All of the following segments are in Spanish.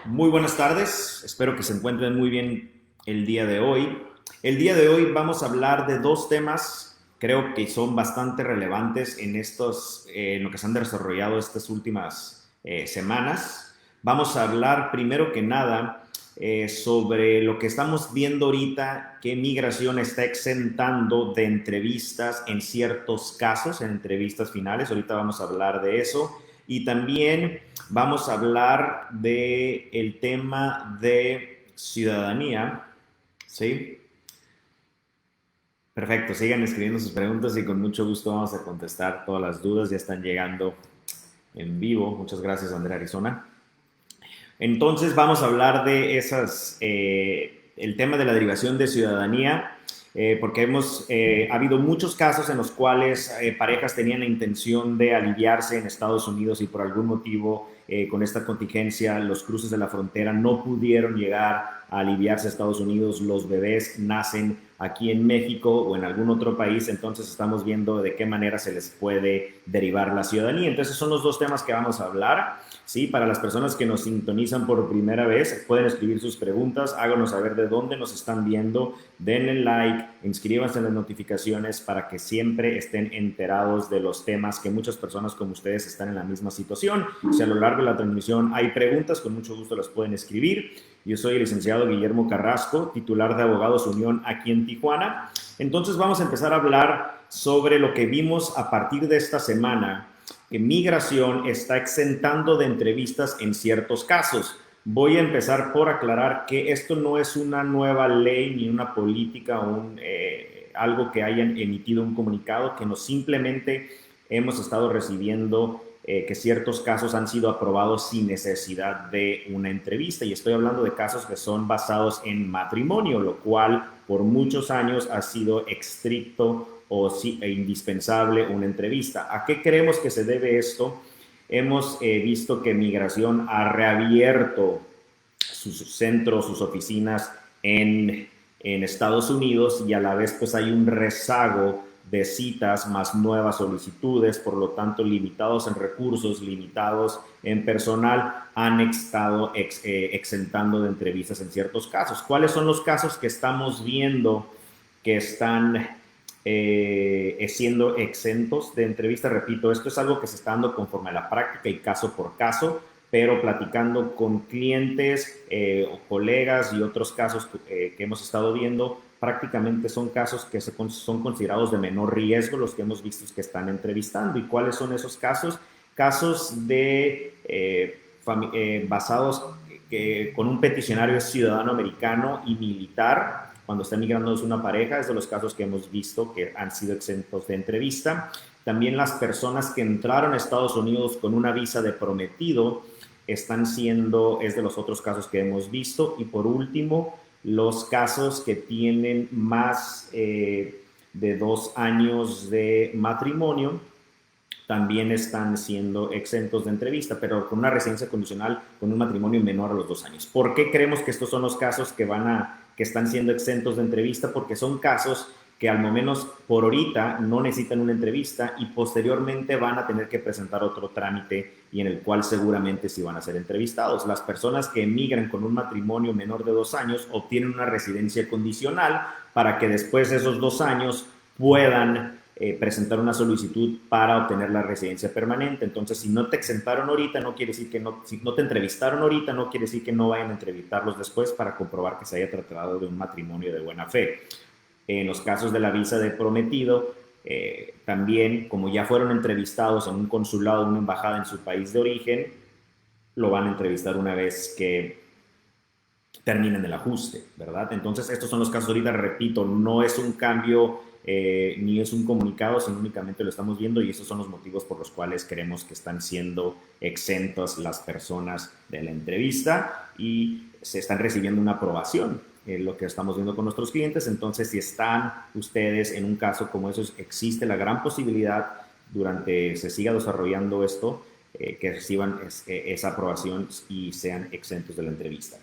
Muy buenas tardes, espero que se encuentren muy bien el día de hoy. El día de hoy vamos a hablar de dos temas, creo que son bastante relevantes en lo que se han desarrollado estas últimas semanas. Vamos a hablar primero que nada sobre lo que estamos viendo ahorita, que migración está exentando de entrevistas en ciertos casos, en entrevistas finales. Ahorita vamos a hablar de eso. Y también vamos a hablar del tema de ciudadanía, ¿sí? Perfecto, sigan escribiendo sus preguntas y con mucho gusto vamos a contestar todas las dudas. Ya están llegando en vivo. Muchas gracias, Andrea Arizona. Entonces vamos a hablar de el tema de la derivación de ciudadanía, porque ha habido muchos casos en los cuales parejas tenían la intención de aliviarse en Estados Unidos y por algún motivo con esta contingencia los cruces de la frontera no pudieron llegar a aliviarse a Estados Unidos. Los bebés nacen aquí en México o en algún otro país, entonces estamos viendo de qué manera se les puede derivar la ciudadanía. Entonces son los dos temas que vamos a hablar. Sí, para las personas que nos sintonizan por primera vez, pueden escribir sus preguntas, háganos saber de dónde nos están viendo, denle like, inscríbanse en las notificaciones para que siempre estén enterados de los temas que muchas personas como ustedes están en la misma situación. Si a lo largo de la transmisión hay preguntas, con mucho gusto las pueden escribir. Yo soy el licenciado Guillermo Carrasco, titular de Abogados Unión aquí en Tijuana. Entonces vamos a empezar a hablar sobre lo que vimos a partir de esta semana. Migración está exentando de entrevistas en ciertos casos. Voy a empezar por aclarar que esto no es una nueva ley ni una política o algo que hayan emitido un comunicado, que no simplemente hemos estado recibiendo que ciertos casos han sido aprobados sin necesidad de una entrevista, y estoy hablando de casos que son basados en matrimonio, lo cual por muchos años ha sido estricto e indispensable una entrevista. ¿A qué creemos que se debe esto? Hemos visto que Migración ha reabierto sus centros, sus oficinas en Estados Unidos, y a la vez pues hay un rezago de citas más nuevas solicitudes, por lo tanto limitados en recursos, limitados en personal, han estado exentando de entrevistas en ciertos casos. ¿Cuáles son los casos que estamos viendo que están siendo exentos de entrevista? Repito, esto es algo que se está dando conforme a la práctica y caso por caso, pero platicando con clientes o colegas y otros casos que hemos estado viendo, prácticamente son casos que son considerados de menor riesgo los que hemos visto que están entrevistando. ¿Y cuáles son esos casos? Casos basados con un peticionario ciudadano americano y militar. Cuando está migrando es una pareja, es de los casos que hemos visto que han sido exentos de entrevista. También las personas que entraron a Estados Unidos con una visa de prometido es de los otros casos que hemos visto. Y por último, los casos que tienen más de 2 años de matrimonio también están siendo exentos de entrevista, pero con una residencia condicional, con un matrimonio menor a los 2 años. ¿Por qué creemos que estos son los casos que están siendo exentos de entrevista? Porque son casos que al menos por ahorita no necesitan una entrevista y posteriormente van a tener que presentar otro trámite, y en el cual seguramente sí van a ser entrevistados. Las personas que emigran con un matrimonio menor de 2 años obtienen una residencia condicional para que después de esos 2 años puedan presentar una solicitud para obtener la residencia permanente. Entonces, si no te exentaron ahorita, no quiere decir que si no te entrevistaron ahorita, no quiere decir que no vayan a entrevistarlos después para comprobar que se haya tratado de un matrimonio de buena fe. En los casos de la visa de prometido, también, como ya fueron entrevistados en un consulado, en una embajada en su país de origen, lo van a entrevistar una vez que terminen el ajuste, ¿verdad? Entonces, estos son los casos ahorita, repito, no es un cambio ni es un comunicado, sino únicamente lo estamos viendo, y esos son los motivos por los cuales creemos que están siendo exentas las personas de la entrevista y se están recibiendo una aprobación, lo que estamos viendo con nuestros clientes. Entonces, si están ustedes en un caso como eso, existe la gran posibilidad durante se siga desarrollando esto, que reciban esa aprobación y sean exentos de la entrevista.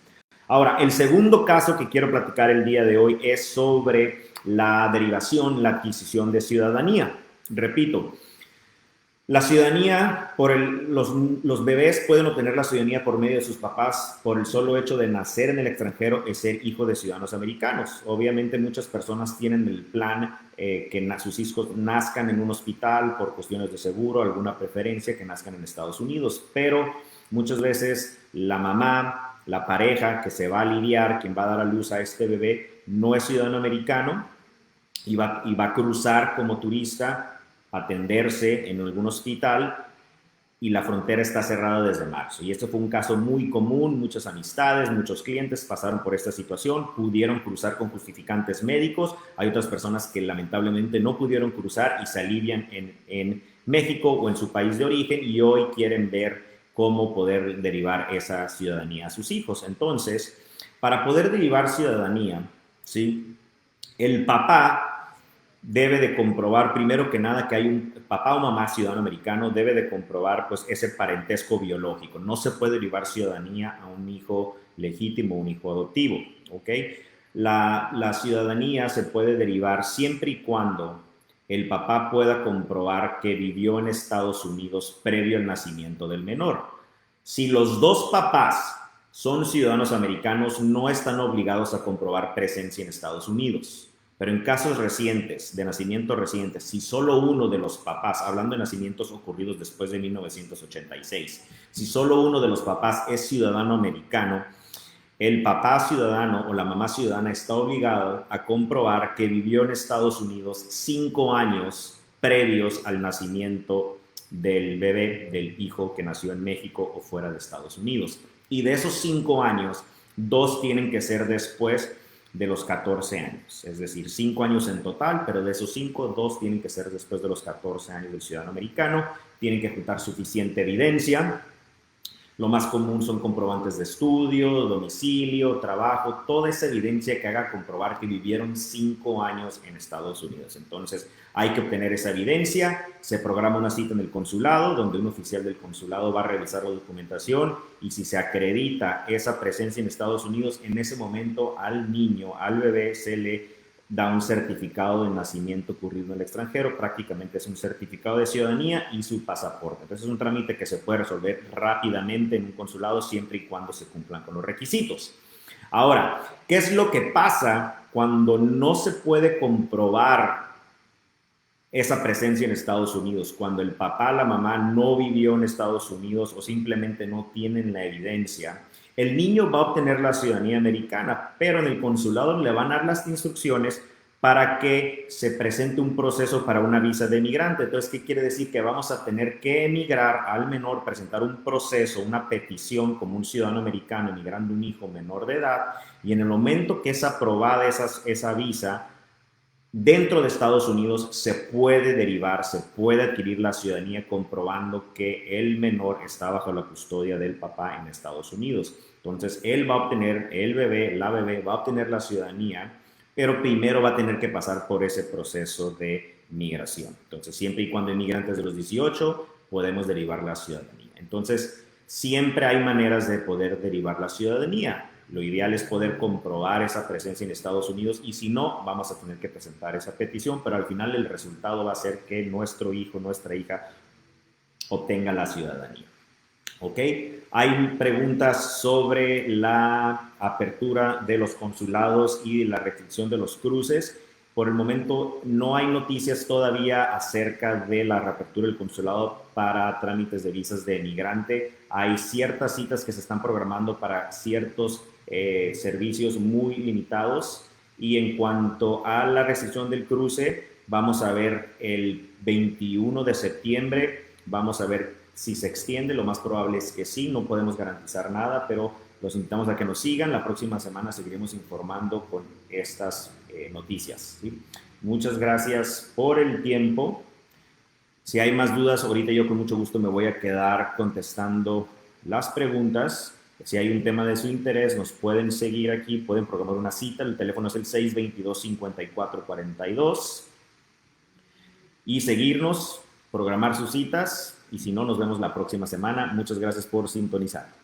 Ahora, el segundo caso que quiero platicar el día de hoy es sobre la derivación, la adquisición de ciudadanía. Repito, La ciudadanía, los bebés pueden obtener la ciudadanía por medio de sus papás por el solo hecho de nacer en el extranjero y ser hijo de ciudadanos americanos. Obviamente muchas personas tienen el plan que sus hijos nazcan en un hospital por cuestiones de seguro, alguna preferencia que nazcan en Estados Unidos, pero muchas veces la mamá, la pareja que se va a lidiar, quien va a dar a luz a este bebé, no es ciudadano americano y va a cruzar como turista, atenderse en algún hospital y la frontera está cerrada desde marzo. Y esto fue un caso muy común, muchas amistades, muchos clientes pasaron por esta situación, pudieron cruzar con justificantes médicos, hay otras personas que lamentablemente no pudieron cruzar y se alivian en México o en su país de origen y hoy quieren ver cómo poder derivar esa ciudadanía a sus hijos. Entonces, para poder derivar ciudadanía, ¿sí?, el papá debe de comprobar primero que nada que hay un papá o mamá ciudadano americano, debe de comprobar pues ese parentesco biológico. No se puede derivar ciudadanía a un hijo legítimo, un hijo adoptivo, ¿ok? La ciudadanía se puede derivar siempre y cuando el papá pueda comprobar que vivió en Estados Unidos previo al nacimiento del menor. Si los dos papás son ciudadanos americanos, no están obligados a comprobar presencia en Estados Unidos. Pero en casos recientes, de nacimientos recientes, si solo uno de los papás, hablando de nacimientos ocurridos después de 1986, si solo uno de los papás es ciudadano americano, el papá ciudadano o la mamá ciudadana está obligado a comprobar que vivió en Estados Unidos 5 años previos al nacimiento del bebé, del hijo que nació en México o fuera de Estados Unidos. Y de esos 5 años, 2 tienen que ser después de los 14 años, es decir, 5 años en total, pero de esos 5, 2 tienen que ser después de los 14 años del ciudadano americano, tienen que juntar suficiente evidencia. Lo más común son comprobantes de estudio, domicilio, trabajo, toda esa evidencia que haga comprobar que vivieron 5 años en Estados Unidos. Entonces, hay que obtener esa evidencia, se programa una cita en el consulado, donde un oficial del consulado va a revisar la documentación y si se acredita esa presencia en Estados Unidos, en ese momento al niño, al bebé, se le da un certificado de nacimiento ocurrido en el extranjero, prácticamente es un certificado de ciudadanía y su pasaporte. Entonces es un trámite que se puede resolver rápidamente en un consulado siempre y cuando se cumplan con los requisitos. Ahora, ¿qué es lo que pasa cuando no se puede comprobar esa presencia en Estados Unidos? Cuando el papá, la mamá no vivió en Estados Unidos o simplemente no tienen la evidencia. El niño va a obtener la ciudadanía americana, pero en el consulado le van a dar las instrucciones para que se presente un proceso para una visa de emigrante. Entonces, ¿qué quiere decir? Que vamos a tener que emigrar al menor, presentar un proceso, una petición como un ciudadano americano emigrando un hijo menor de edad, y en el momento que es aprobada esa visa, dentro de Estados Unidos se puede derivar, se puede adquirir la ciudadanía comprobando que el menor está bajo la custodia del papá en Estados Unidos. Entonces, él va a obtener, el bebé, la bebé va a obtener la ciudadanía, pero primero va a tener que pasar por ese proceso de migración. Entonces, siempre y cuando emigre antes de los 18, podemos derivar la ciudadanía. Entonces, siempre hay maneras de poder derivar la ciudadanía. Lo ideal es poder comprobar esa presencia en Estados Unidos y si no, vamos a tener que presentar esa petición, pero al final el resultado va a ser que nuestro hijo, nuestra hija obtenga la ciudadanía. ¿Ok? Hay preguntas sobre la apertura de los consulados y la restricción de los cruces. Por el momento no hay noticias todavía acerca de la reapertura del consulado para trámites de visas de emigrante. Hay ciertas citas que se están programando para ciertos servicios muy limitados. Y en cuanto a la restricción del cruce, vamos a ver el 21 de septiembre, vamos a ver si se extiende, lo más probable es que sí, no podemos garantizar nada, pero los invitamos a que nos sigan. La próxima semana seguiremos informando con estas noticias, ¿sí? Muchas gracias por el tiempo. Si hay más dudas, ahorita yo con mucho gusto me voy a quedar contestando las preguntas. Si hay un tema de su interés, nos pueden seguir aquí, pueden programar una cita. El teléfono es el 622-5442 y seguirnos, programar sus citas. Y si no, nos vemos la próxima semana. Muchas gracias por sintonizar.